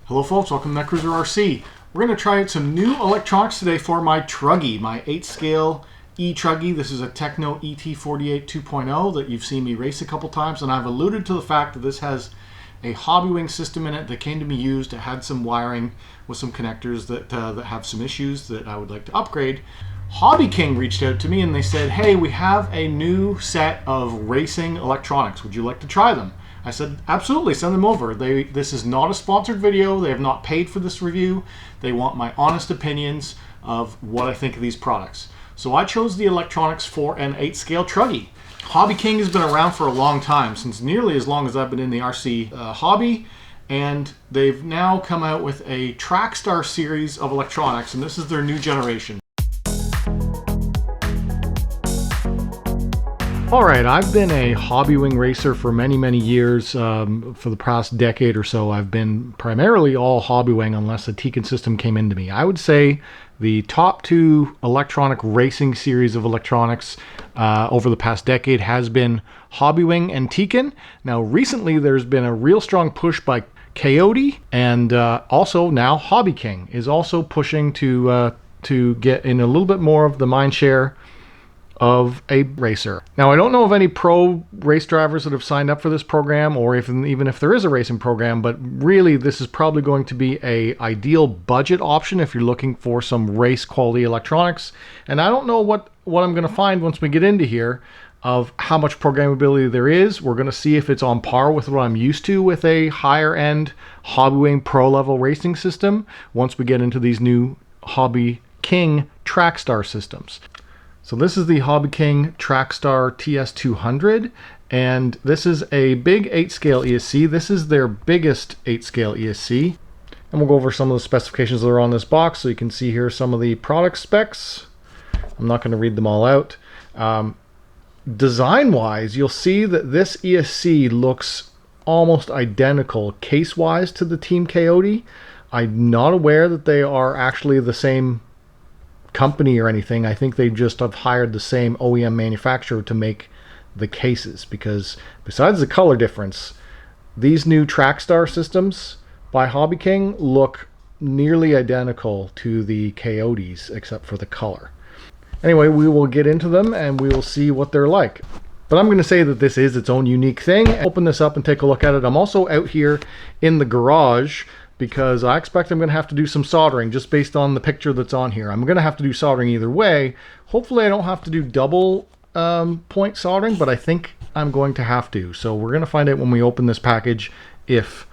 Hello folks, welcome to Netcruzer RC. We're going to try out some new electronics today for my Truggy, my 8-scale E-Truggy. This is a Tekno ET48 2.0 that you've seen me race a couple times, and I've alluded to the fact that this has a HobbyKing system in it that came to me used. It had some wiring with some connectors that have some issues that I would like to upgrade. HobbyKing reached out to me and they said, hey, we have a new set of racing electronics. Would you like to try them? I said, absolutely, send them over. This is not a sponsored video. They have not paid for this review. They want my honest opinions of what I think of these products. So I chose the electronics for an 8-scale Truggy. HobbyKing has been around for a long time, since nearly as long as I've been in the RC hobby. And they've now come out with a TrackStar series of electronics, and this is their new generation. Alright, I've been a HobbyKing racer for many years. For the past decade or so, I've been primarily all HobbyKing unless a Tekno system came into me. I would say the top two electronic racing series of electronics over the past decade has been HobbyKing and Tekno. Now recently there's been a real strong push by Coyote, and also now HobbyKing is also pushing to get in a little bit more of the mind share of a racer. Now I don't know of any pro race drivers that have signed up for this program, or even if there is a racing program, but really this is probably going to be a ideal budget option if you're looking for some race quality electronics. And I don't know what I'm going to find once we get into here of how much programmability there is. We're going to see if it's on par with what I'm used to with a higher end HobbyKing pro level racing system once we get into these new HobbyKing TrackStar systems. So this is the HobbyKing TrackStar TS200, and this is a big 8-scale ESC. This is their biggest 8-scale ESC. And we'll go over some of the specifications that are on this box so you can see here some of the product specs. I'm not going to read them all out. Design-wise, you'll see that this ESC looks almost identical case-wise to the Team Coyote. I'm not aware that they are actually the same company or anything. I think they just have hired the same OEM manufacturer to make the cases, because besides the color difference, these new TrackStar systems by HobbyKing look nearly identical to the Coyotes except for the color. Anyway, we will get into them and we will see what they're like. But I'm going to say that this is its own unique thing. Open this up and take a look at it. I'm also out here in the garage because I expect I'm going to have to do some soldering just based on the picture that's on here. I'm going to have to do soldering either way. Hopefully I don't have to do double point soldering, but I think I'm going to have to. So we're going to find out when we open this package if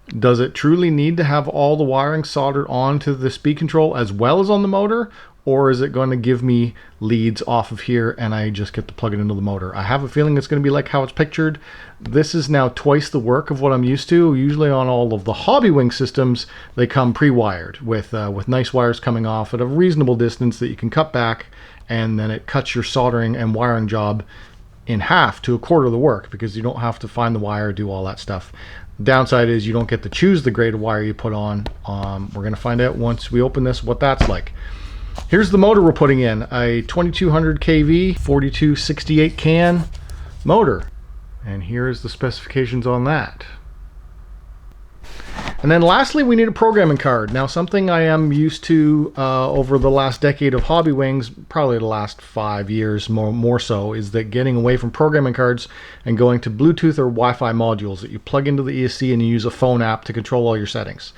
does it truly need to have all the wiring soldered onto the speed control as well as on the motor, or is it going to give me leads off of here and I just get to plug it into the motor? I have a feeling it's going to be like how it's pictured. This is now twice the work of what I'm used to. Usually on all of the HobbyKing systems, they come pre-wired with nice wires coming off at a reasonable distance that you can cut back, and then it cuts your soldering and wiring job in half to a quarter of the work because you don't have to find the wire, do all that stuff. Downside is you don't get to choose the grade of wire you put on. We're going to find out once we open this what that's like. Here's the motor we're putting in, a 2200 kV 4268 can motor, and here's the specifications on that. And then lastly, we need a programming card. Now, something I am used to over the last decade of HobbyKings, probably the last 5 years more so, is that getting away from programming cards and going to Bluetooth or Wi-Fi modules that you plug into the ESC and you use a phone app to control all your settings.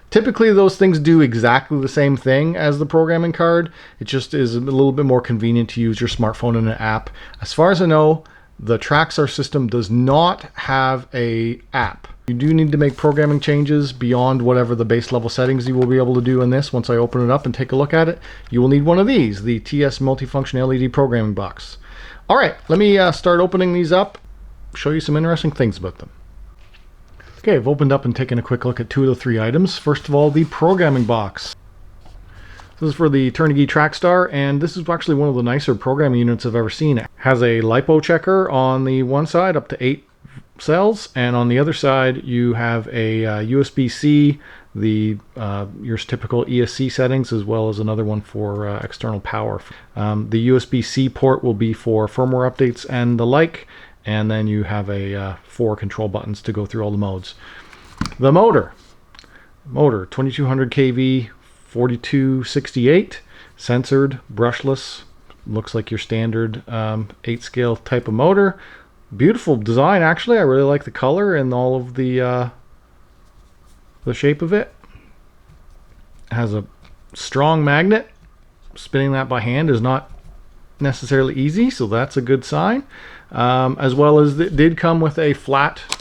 Typically those things do exactly the same thing as the programming card. It just is a little bit more convenient to use your smartphone in an app. As far as I know, the TrackStar system does not have an app. You do need to make programming changes beyond whatever the base level settings you will be able to do in this. Once I open it up and take a look at it, you will need one of these, the TS multifunction LED programming box. Alright, let me start opening these up, show you some interesting things about them. Okay, I've opened up and taken a quick look at two of the three items. First of all, the programming box. This is for the Turnigy TrackStar, and this is actually one of the nicer programming units I've ever seen. It has a LiPo checker on the one side, up to 8 cells, and on the other side you have a USB-C, your typical ESC settings, as well as another one for external power. The USB-C port will be for firmware updates and the like, and then you have 4 control buttons to go through all the modes. The motor. Motor 2200 kV, 4268, censored, brushless. Looks like your standard 8 scale type of motor. Beautiful design, actually. I really like the color and all of the shape of it. It has a strong magnet. Spinning that by hand is not necessarily easy, so that's a good sign. As well as it did come with a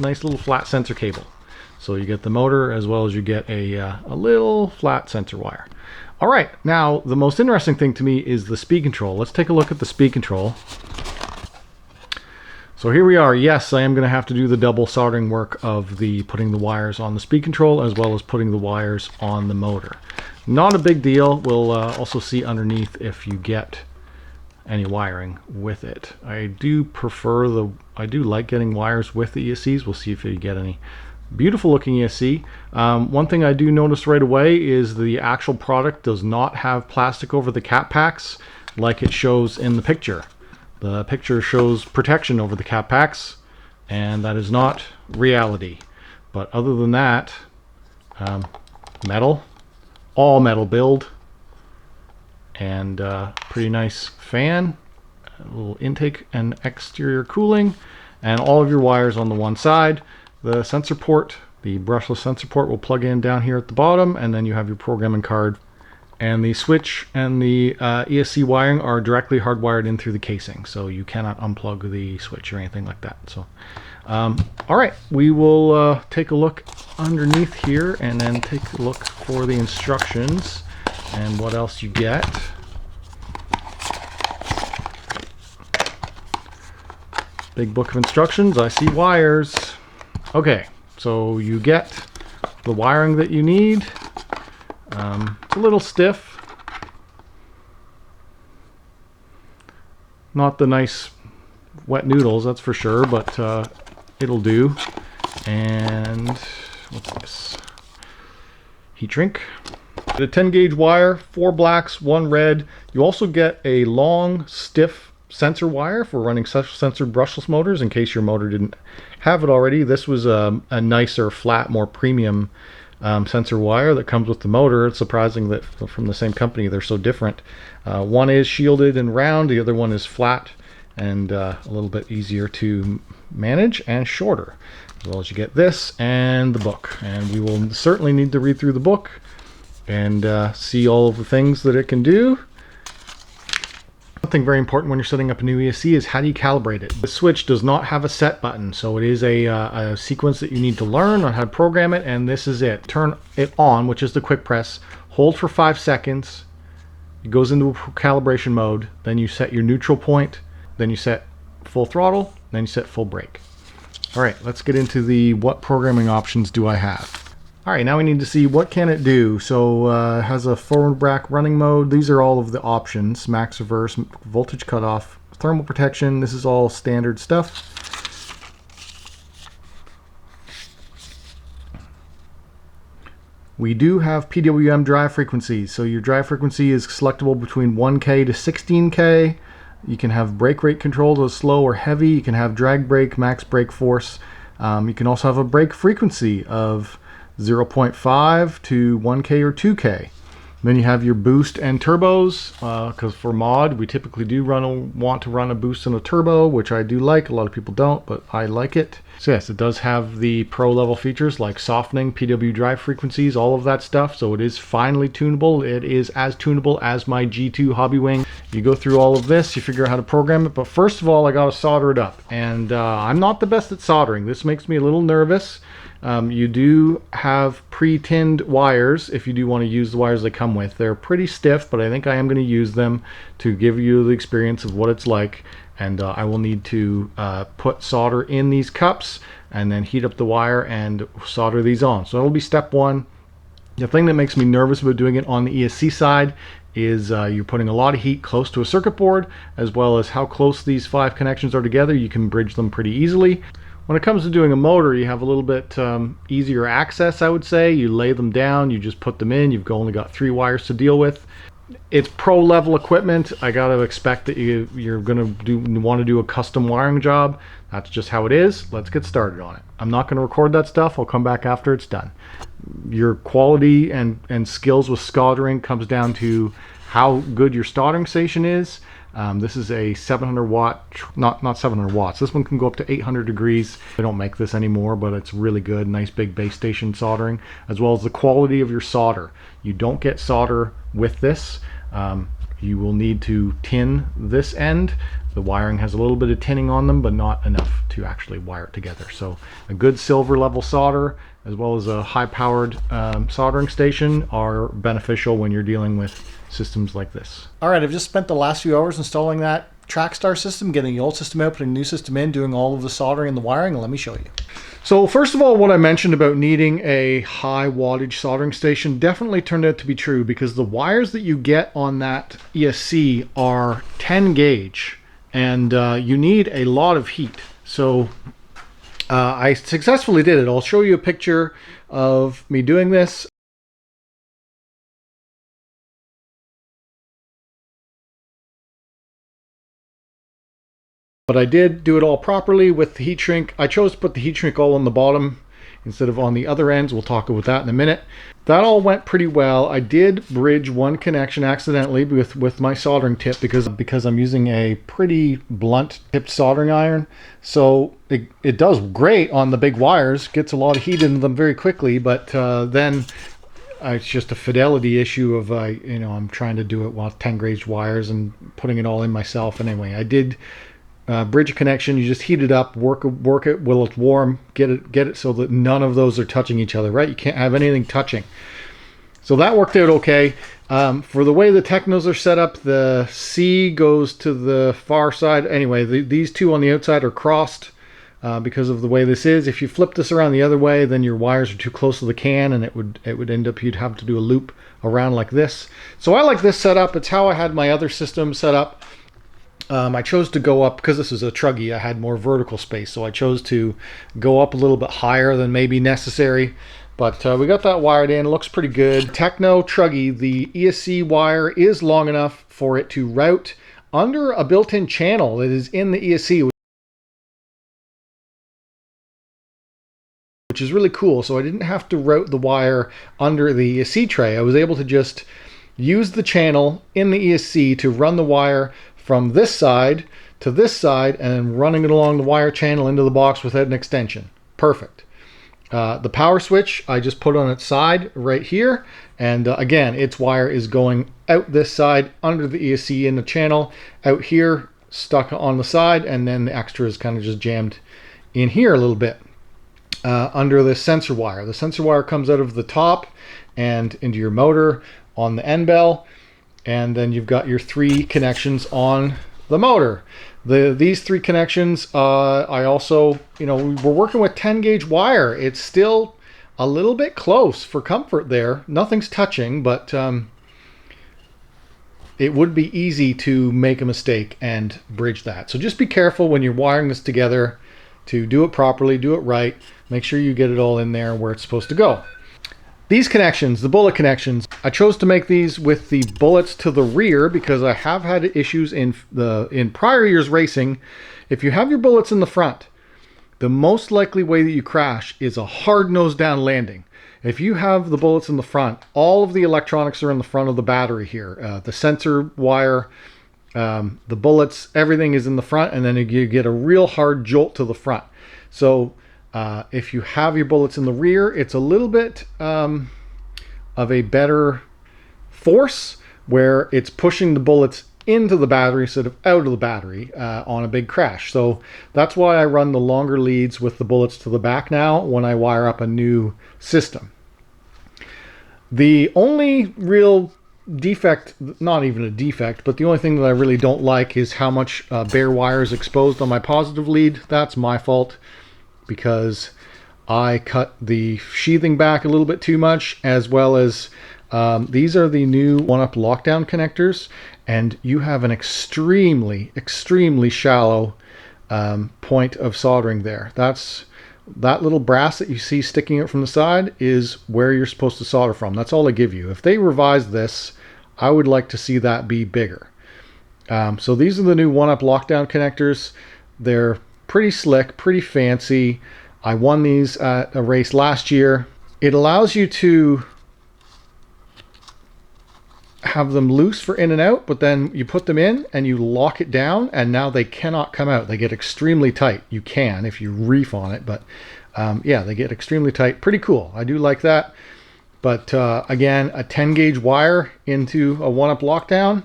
nice little flat sensor cable. So you get the motor as well as you get a little flat sensor wire. All right, now the most interesting thing to me is the speed control. Let's take a look at the speed control. So here we are. Yes, I am going to have to do the double soldering work of putting the wires on the speed control as well as putting the wires on the motor. Not a big deal. We'll also see underneath if you get any wiring with it. I do like getting wires with the ESCs. We'll see if you get any. Beautiful looking ESC. One thing I do notice right away is the actual product does not have plastic over the cap packs like it shows in the picture. The picture shows protection over the cap packs, and that is not reality. But other than that, metal, all metal build, and pretty nice fan, a little intake and exterior cooling, and all of your wires on the one side. The sensor port, the brushless sensor port, will plug in down here at the bottom, and then you have your programming card. And the switch and the ESC wiring are directly hardwired in through the casing, so you cannot unplug the switch or anything like that. So, all right, we will take a look underneath here and then take a look for the instructions and what else you get. Big book of instructions. I see wires. Okay, so you get the wiring that you need. It's a little stiff. Not the nice wet noodles, that's for sure, but it'll do. And what's this? Heat shrink. Get a 10 gauge wire, 4 blacks, 1 red. You also get a long, stiff sensor wire for running censored brushless motors in case your motor didn't have it already. This was a nicer, flat, more premium sensor wire that comes with the motor. It's surprising that from the same company they're so different. One is shielded and round, the other one is flat and a little bit easier to manage and shorter. As well as you get this and the book, and we will certainly need to read through the book and see all of the things that it can do. Something very important when you're setting up a new ESC is how do you calibrate it. The switch does not have a set button, so it is a sequence that you need to learn on how to program it, and this is it. Turn it on, which is the quick press, hold for 5 seconds, it goes into calibration mode, then you set your neutral point, then you set full throttle, then you set full brake. All right, let's get into the what programming options do I have. All right, now we need to see what can it do. So it has a forward brack running mode. These are all of the options: max reverse, voltage cutoff, thermal protection. This is all standard stuff. We do have PWM drive frequencies. So your drive frequency is selectable between 1K to 16K. You can have brake rate control to slow or heavy. You can have drag brake, max brake force. You can also have a brake frequency of 0.5 to 1K or 2K. Then you have your boost and turbos, because for mod we typically do want to run a boost and a turbo, which I do like. A lot of people don't, but I like it. So yes, it does have the pro level features like softening, PW drive frequencies, all of that stuff. So it is finely tunable. It is as tunable as my G2 HobbyWing. You go through all of this, you figure out how to program it, but first of all I gotta solder it up, and I'm not the best at soldering. This makes me a little nervous. You do have pre-tinned wires if you do want to use the wires they come with. They're pretty stiff, but I think I am going to use them to give you the experience of what it's like. And I will need to put solder in these cups and then heat up the wire and solder these on. So that'll be step one. The thing that makes me nervous about doing it on the ESC side is you're putting a lot of heat close to a circuit board, as well as how close these 5 connections are together. You can bridge them pretty easily. When it comes to doing a motor, you have a little bit easier access, I would say. You lay them down, you just put them in, you've only got 3 wires to deal with. It's pro level equipment. I gotta expect that you're gonna want to do a custom wiring job. That's just how it is. Let's get started on it. I'm not going to record that stuff. I'll come back after it's done. Your quality and skills with soldering comes down to how good your soldering station is. This is a 700 watt, not 700 watts. This one can go up to 800 degrees. They don't make this anymore, but it's really good. Nice big base station soldering, as well as the quality of your solder. You don't get solder with this. You will need to tin this end. The wiring has a little bit of tinning on them, but not enough to actually wire it together. So a good silver level solder, as well as a high powered soldering station, are beneficial when you're dealing with systems like this. All right, I've just spent the last few hours installing that TrackStar system, getting the old system out, putting a new system in, doing all of the soldering and the wiring, and let me show you. So first of all, what I mentioned about needing a high wattage soldering station definitely turned out to be true, because the wires that you get on that ESC are 10 gauge, and you need a lot of heat. So I successfully did it. I'll show you a picture of me doing this. But I did do it all properly with the heat shrink. I chose to put the heat shrink all on the bottom instead of on the other ends. We'll talk about that in a minute. That all went pretty well. I did bridge one connection accidentally with my soldering tip because I'm using a pretty blunt tipped soldering iron. So it does great on the big wires, gets a lot of heat into them very quickly, but then it's just a fidelity issue of, I'm trying to do it with 10 gauge wires and putting it all in myself. Anyway, I did bridge a connection. You just heat it up, work it while it's warm, get it so that none of those are touching each other, right? You can't have anything touching. So that worked out okay. For the way the Teknos are set up, the C goes to the far side. Anyway, these two on the outside are crossed because of the way this is. If you flip this around the other way, then your wires are too close to the can, and it would end up, you'd have to do a loop around like this. So I like this setup. It's how I had my other system set up. I chose to go up, because this is a Truggy, I had more vertical space, so I chose to go up a little bit higher than maybe necessary. But we got that wired in, looks pretty good. Tekno Truggy, the ESC wire is long enough for it to route under a built-in channel that is in the ESC, which is really cool. So I didn't have to route the wire under the ESC tray. I was able to just use the channel in the ESC to run the wire from this side to this side, and then running it along the wire channel into the box without an extension. Perfect. The power switch I just put on its side right here, and again, its wire is going out this side under the ESC in the channel, out here stuck on the side, and then the extra is kind of just jammed in here a little bit under the sensor wire. The sensor wire comes out of the top and into your motor on the end bell. And then you've got your 3 connections on the motor. These 3 connections, I also, we're working with 10 gauge wire. It's still a little bit close for comfort there. Nothing's touching, but it would be easy to make a mistake and bridge that. So just be careful when you're wiring this together to do it properly, do it right. Make sure you get it all in there where it's supposed to go. These connections, the bullet connections, I chose to make these with the bullets to the rear because I have had issues in prior years racing. If you have your bullets in the front, the most likely way that you crash is a hard nose down landing. If you have the bullets in the front, all of the electronics are in the front of the battery here. The sensor wire, the bullets, everything is in the front, and then you get a real hard jolt to the front. So if you have your bullets in the rear, it's a little bit of a better force where it's pushing the bullets into the battery instead of out of the battery on a big crash. So that's why I run the longer leads with the bullets to the back now when I wire up a new system. The only real defect, not even a defect, but the only thing that I really don't like is how much bare wire is exposed on my positive lead. That's my fault, because I cut the sheathing back a little bit too much, as well as these are the new 1UP lockdown connectors, and you have an extremely shallow point of soldering there. That little brass that you see sticking out from the side is where you're supposed to solder from. That's all they give you. If they revise this, I would like to see that be bigger. So these are the new 1UP lockdown connectors. They're Pretty slick, pretty fancy. I won these at a race last year. It allows you to have them loose for in and out, but then you put them in and you lock it down, and now they cannot come out. They get extremely tight. You can if you reef on it, but yeah, they get extremely tight. Pretty cool. I do like that. But again, a 10 gauge wire into a 1-up lockdown.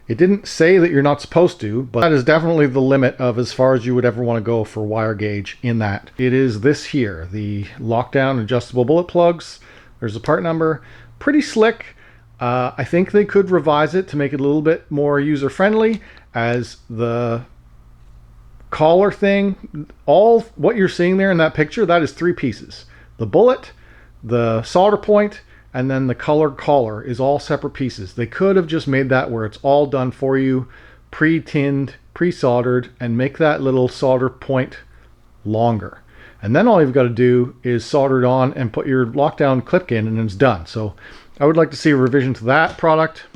It didn't say that you're not supposed to, but that is definitely the limit of as far as you would ever want to go for wire gauge in that. It is this here, the lockdown adjustable bullet plugs. There's a part number. Pretty slick. I think they could revise it to make it a little bit more user-friendly, as the collar thing, all what you're seeing there in that picture, that is 3 pieces. The bullet, the solder point, and then the colored collar is all separate pieces. They could have just made that where it's all done for you, pre-tinned, pre-soldered, and make that little solder point longer. And then all you've got to do is solder it on and put your lockdown clip in, and it's done. So I would like to see a revision to that product.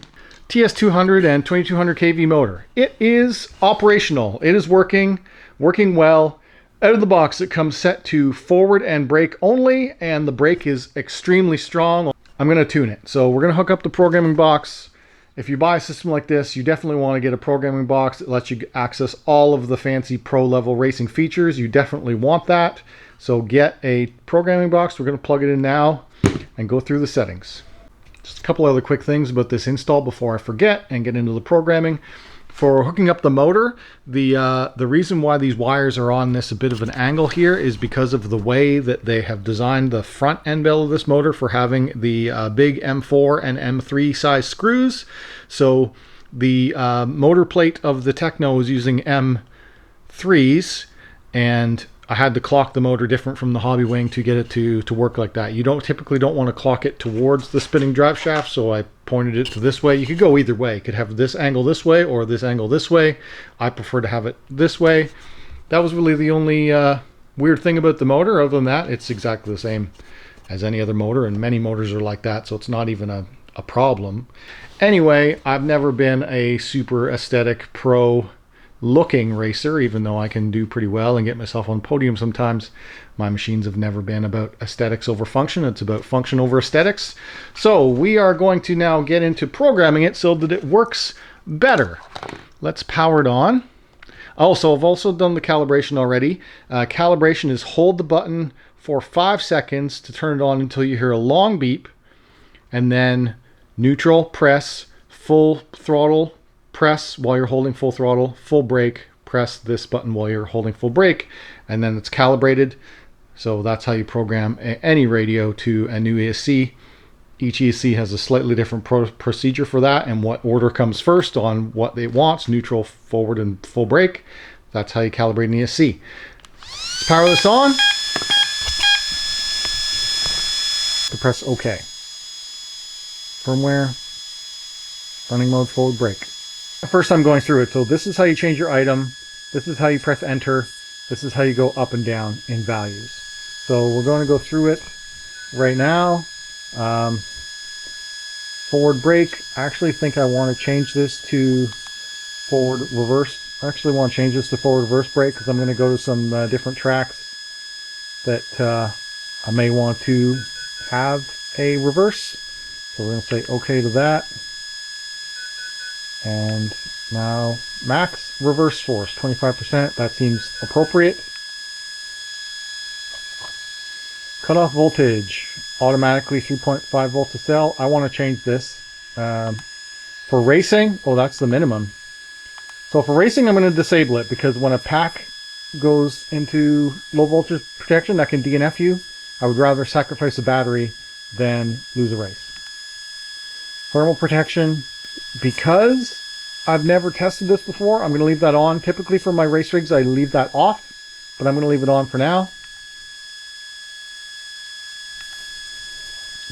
TS200 and 2200 kV motor. It is operational. It is working well. Out of the box, it comes set to forward and brake only, and the brake is extremely strong. I'm going to tune it. So we're going to hook up the programming box. If you buy a system like this, you definitely want to get a programming box that lets you access all of the fancy pro level racing features. You definitely want that. So get a programming box. We're going to plug it in now and go through the settings. Just a couple other quick things about this install before I forget and get into the programming. For hooking up the motor, the reason why these wires are on this a bit of an angle here is because of the way that they have designed the front end bell of this motor for having the big M4 and M3 size screws. So the motor plate of the Tekno is using M3s, and I had to clock the motor different from the Hobby Wing to get it to work like that. You typically don't want to clock it towards the spinning drive shaft, so I pointed it to this way. You could go either way. You could have this angle this way or this angle this way. I prefer to have it this way. That was really the only weird thing about the motor. Other than that, it's exactly the same as any other motor, and many motors are like that, so it's not even a problem. Anyway, I've never been a super aesthetic pro looking racer, even though I can do pretty well and get myself on podium sometimes. My machines have never been about aesthetics over function. It's about function over aesthetics. So we are going to now get into programming it so that it works better. Let's power it on. Also, I've also done the calibration already. Calibration is hold the button for 5 seconds to turn it on until you hear a long beep, and then neutral, press, full throttle, press while you're holding full throttle, full brake, press this button while you're holding full brake, and then it's calibrated. So that's how you program any radio to a new ESC. Each ESC has a slightly different procedure for that, and what order comes first on what it wants, neutral, forward, and full brake. That's how you calibrate an ESC. Let's power this on. To press OK. Firmware, running mode, forward brake. First time going through it. So this is how you change your item. This is how you press enter. This is how you go up and down in values. So we're going to go through it right now. Forward brake. I actually think I want to change this to forward reverse. I actually want to change this to forward reverse brake because I'm going to go to some different tracks that I may want to have a reverse. So we're going to say OK to that. And now max reverse force, 25%. That seems appropriate. Cutoff voltage, automatically 3.5 volts a cell. I want to change this. For racing, oh, that's the minimum. So for racing, I'm going to disable it because when a pack goes into low voltage protection, that can DNF you. I would rather sacrifice a battery than lose a race. Thermal protection. Because I've never tested this before, I'm going to leave that on. Typically for my race rigs, I leave that off, but I'm going to leave it on for now.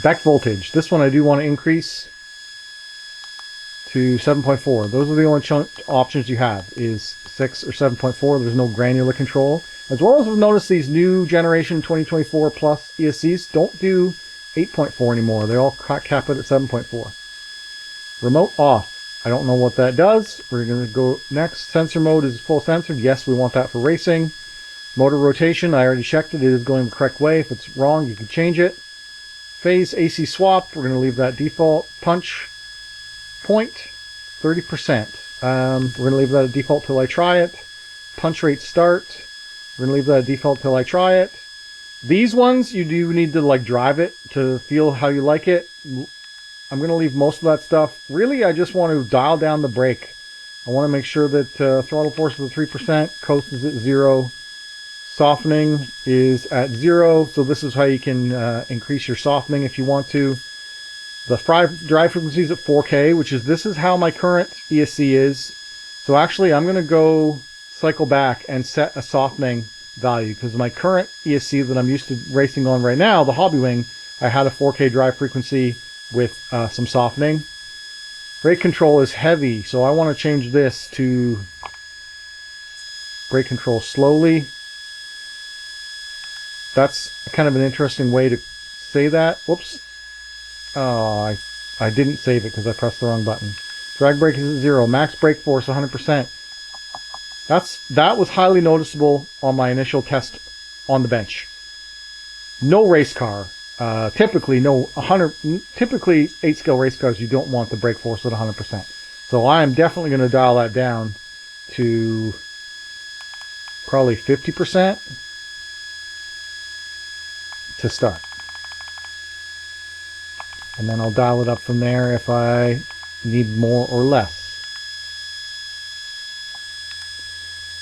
Back voltage. This one I do want to increase to 7.4. Those are the only options you have, is 6 or 7.4. There's no granular control. As well as we've noticed these new generation 2024 plus ESCs don't do 8.4 anymore. They all cap it at 7.4. Remote off. I don't know what that does. We're going to go next. Sensor mode is full censored. Yes, we want that for racing. Motor rotation, I already checked it. It is going the correct way. If it's wrong, you can change it. Phase AC swap, we're going to leave that default. Punch point, 30%. We're going to leave that at default till I try it. Punch rate start, we're going to leave that at default till I try it. These ones, you do need to like drive it to feel how you like it. I'm going to leave most of that stuff. Really, I just want to dial down the brake. I want to make sure that throttle force is at 3%, coast is at 0, softening is at 0. So this is how you can increase your softening if you want to. The drive frequency is at 4K, which is, this is how my current ESC is. So actually, I'm going to go cycle back and set a softening value, because my current ESC that I'm used to racing on right now, the HobbyWing, I had a 4K drive frequency with some softening. Brake control is heavy, so I want to change this to brake control slowly. That's kind of an interesting way to say that. Whoops. Oh, I didn't save it because I pressed the wrong button. Drag brake is at 0. Max brake force 100%. That was highly noticeable on my initial test on the bench. No race car. Typically 8-scale race cars, you don't want the brake force at 100%. So I am definitely going to dial that down to probably 50% to start. And then I'll dial it up from there if I need more or less.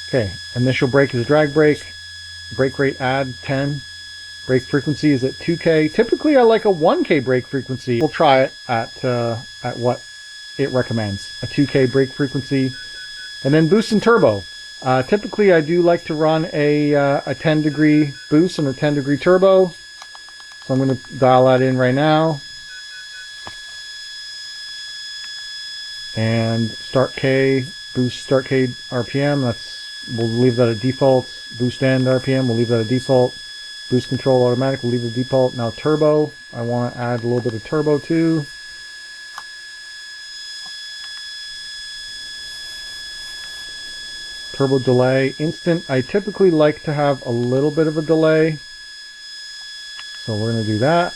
Okay, initial brake is drag brake. Brake rate add 10. Brake frequency is at 2K. Typically, I like a 1K brake frequency. We'll try it at what it recommends. A 2K brake frequency. And then boost and turbo. Typically, I do like to run a 10-degree boost and a 10-degree turbo. So I'm going to dial that in right now. And start K, boost start K RPM. We'll leave that at default. Boost end RPM, we'll leave that at default. Boost control automatic, we'll leave it default. Now turbo, I want to add a little bit of turbo too. Turbo delay, instant. I typically like to have a little bit of a delay. So we're going to do that.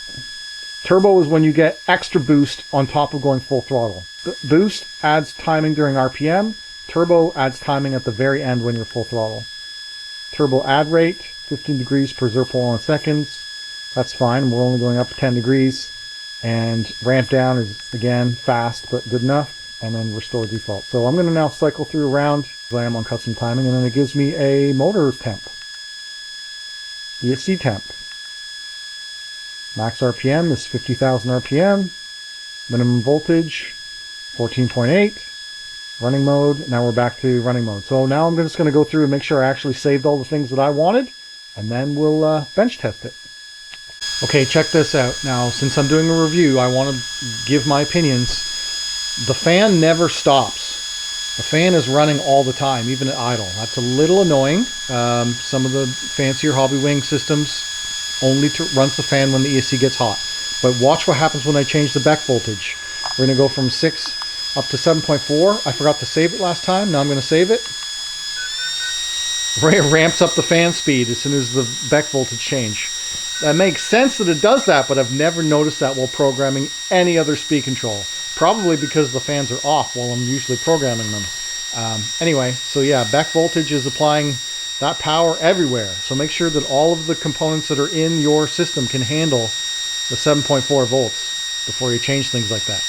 Turbo is when you get extra boost on top of going full throttle. Boost adds timing during RPM. Turbo adds timing at the very end when you're full throttle. Turbo add rate, 15 degrees per 0.1 seconds. That's fine. We're only going up 10 degrees. And ramp down is, again, fast but good enough. And then restore default. So I'm going to now cycle through a round as I am on custom timing. And then it gives me a motor temp. ESC temp. Max RPM is 50,000 RPM. Minimum voltage, 14.8. Running mode. Now we're back to running mode. So now I'm just going to go through and make sure I actually saved all the things that I wanted. And then we'll bench test it. Okay, check this out. Now, since I'm doing a review, I want to give my opinions. The fan never stops. The fan is running all the time, even at idle. That's a little annoying. Some of the fancier HobbyWing systems only runs the fan when the ESC gets hot. But watch what happens when I change the back voltage. We're going to go from 6 up to 7.4. I forgot to save it last time. Now I'm going to save it. It ramps up the fan speed as soon as the back voltage change. That makes sense that it does that, but I've never noticed that while programming any other speed control. Probably because the fans are off while I'm usually programming them. Anyway, so yeah, back voltage is applying that power everywhere. So make sure that all of the components that are in your system can handle the 7.4 volts before you change things like that.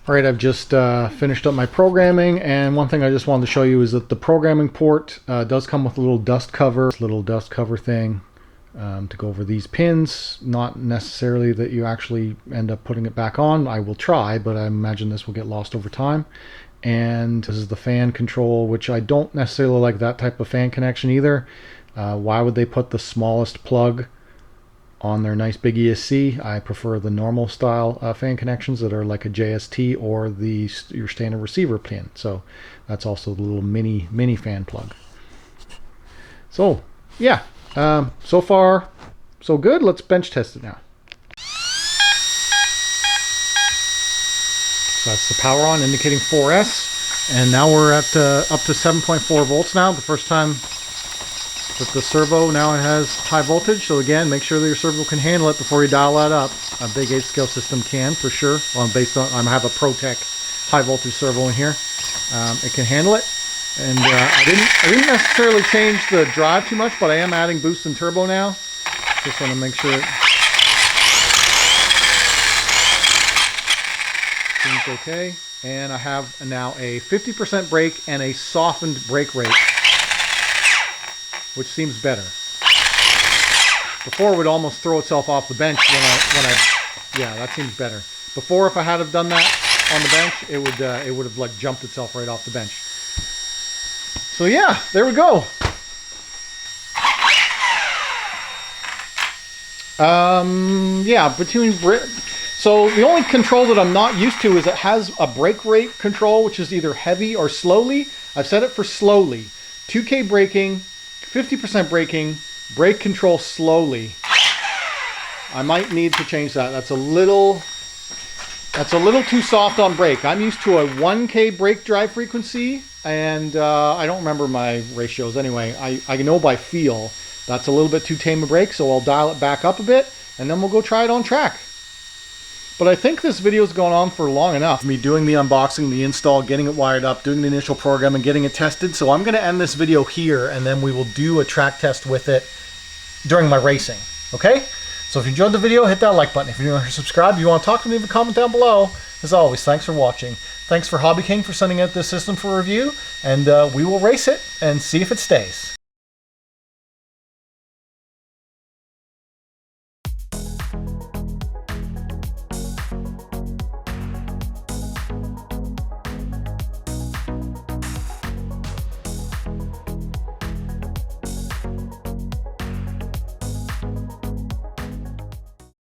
All right, I've just finished up my programming, and one thing I just wanted to show you is that the programming port does come with a little dust cover thing to go over these pins. Not necessarily that you actually end up putting it back on. I will try, but I imagine this will get lost over time. And this is the fan control, which I don't necessarily like that type of fan connection either. Why would they put the smallest plug on their nice big ESC? I prefer the normal style fan connections that are like a JST or your standard receiver pin. So that's also the little mini fan plug. So yeah, so far so good. Let's bench test it now. So that's the power on, indicating 4S. And now we're at up to 7.4 volts now. The first time But the servo now has high voltage, so again, make sure that your servo can handle it before you dial that up. A big 8-scale system can, for sure. Well, based on, I have a ProTech high voltage servo in here. It can handle it. And I didn't necessarily change the drive too much, but I am adding boost and turbo now. Just want to make sure it seems okay. And I have now a 50% brake and a softened brake rate, which seems better. Before it would almost throw itself off the bench yeah, that seems better. Before, if I had have done that on the bench, it would have like jumped itself right off the bench. So yeah, there we go. Yeah, so the only control that I'm not used to is it has a brake rate control, which is either heavy or slowly. I've set it for slowly. 2K braking, 50% braking, brake control slowly. I might need to change that. That's a little too soft on brake. I'm used to a 1K brake drive frequency, and I don't remember my ratios anyway. I know by feel that's a little bit too tame a brake, so I'll dial it back up a bit, and then we'll go try it on track. But I think this video's gone on for long enough. Me doing the unboxing, the install, getting it wired up, doing the initial program, and getting it tested. So I'm going to end this video here, and then we will do a track test with it during my racing. Okay? So if you enjoyed the video, hit that like button. If you're not subscribed, if you want to talk to me, leave a comment down below. As always, thanks for watching. Thanks for HobbyKing for sending out this system for review, and we will race it and see if it stays.